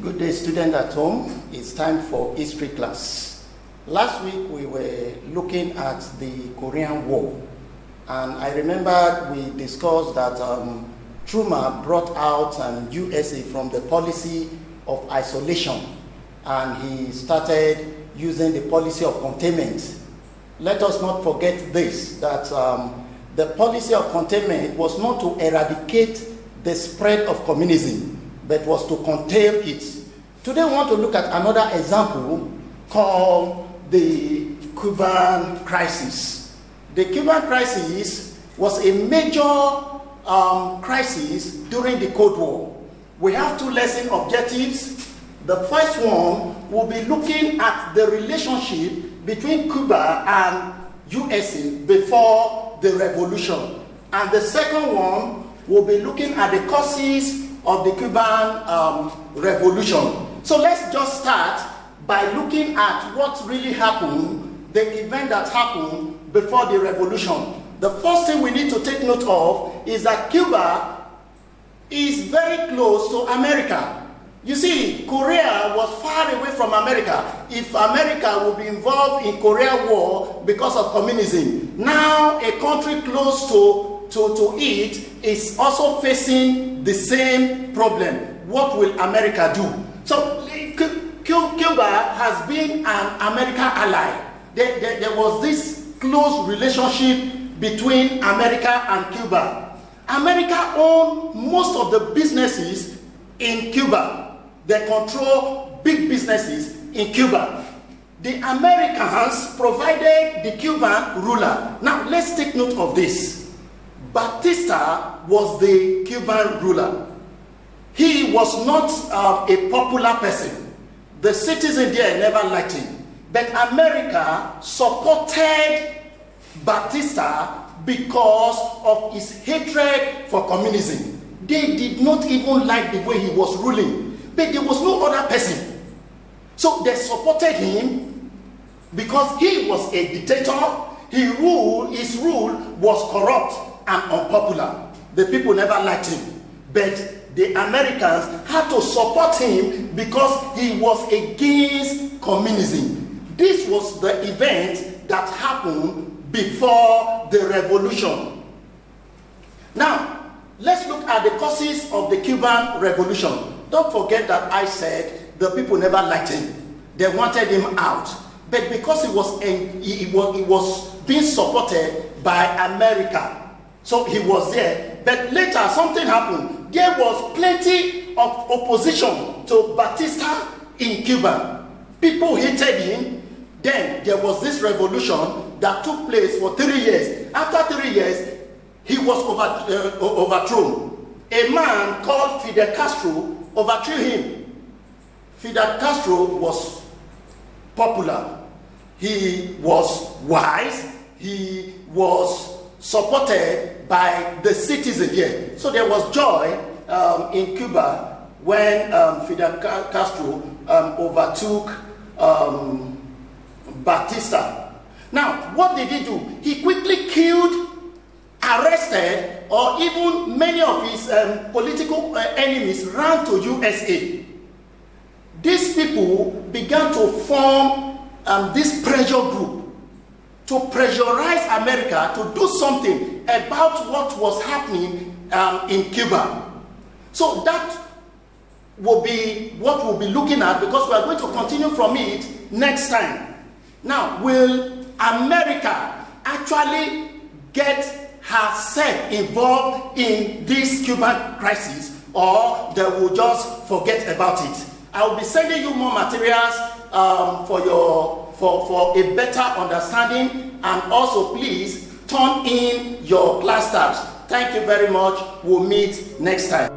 Good day, student at home. It's time for history class. Last week we were looking at the Korean War, and I remember we discussed that Truman brought out USA from the policy of isolation, and he started using the policy of containment. Let us not forget this, that the policy of containment was not to eradicate the spread of communism, but was to contain it. Today we want to look at another example called the Cuban crisis. The Cuban crisis was a major crisis during the Cold War. We have two lesson objectives. The first one will be looking at the relationship between Cuba and USA before the revolution. And the second one will be looking at the causes of the Cuban revolution. So let's just start by looking at what really happened, the event that happened before the revolution. The first thing we need to take note of is that Cuba is very close to America. You see, Korea was far away from America. If America would be involved in Korean War because of communism, now a country close to it is also facing the same problem. What will America do? So Cuba has been an American ally. There was this close relationship between America and Cuba. America owned most of the businesses in Cuba. They control big businesses in Cuba. The Americans provided the Cuban ruler. Now let's take note of this. Batista was the Cuban ruler. He was not a popular person. The citizens there never liked him. But America supported Batista because of his hatred for communism. They did not even like the way he was ruling. But there was no other person. So they supported him because he was a dictator. His rule was corrupt and unpopular. The people never liked him. But the Americans had to support him because he was against communism. This was the event that happened before the revolution. Now, let's look at the causes of the Cuban revolution. Don't forget that I said the people never liked him. They wanted him out. But because he was being supported by America, so he was there. But later something happened. There was plenty of opposition to Batista in Cuba. People hated him. Then there was this revolution that took place for 3 years. After 3 years, he was overthrown. A man called Fidel Castro overthrew him. Fidel Castro was popular. He was wise. He was supported by the citizens here. So there was joy in Cuba when Fidel Castro overtook Batista. Now, what did he do? He quickly killed, arrested, or even many of his political enemies ran to USA. These people began to form this pressure group to pressurize America to do something about what was happening in Cuba. So that will be what we'll be looking at, because we are going to continue from it next time. Now, will America actually get herself involved in this Cuban crisis, or they will just forget about it? I will be sending you more materials for a better understanding, and also please turn in your class tabs. Thank you very much. We'll meet next time.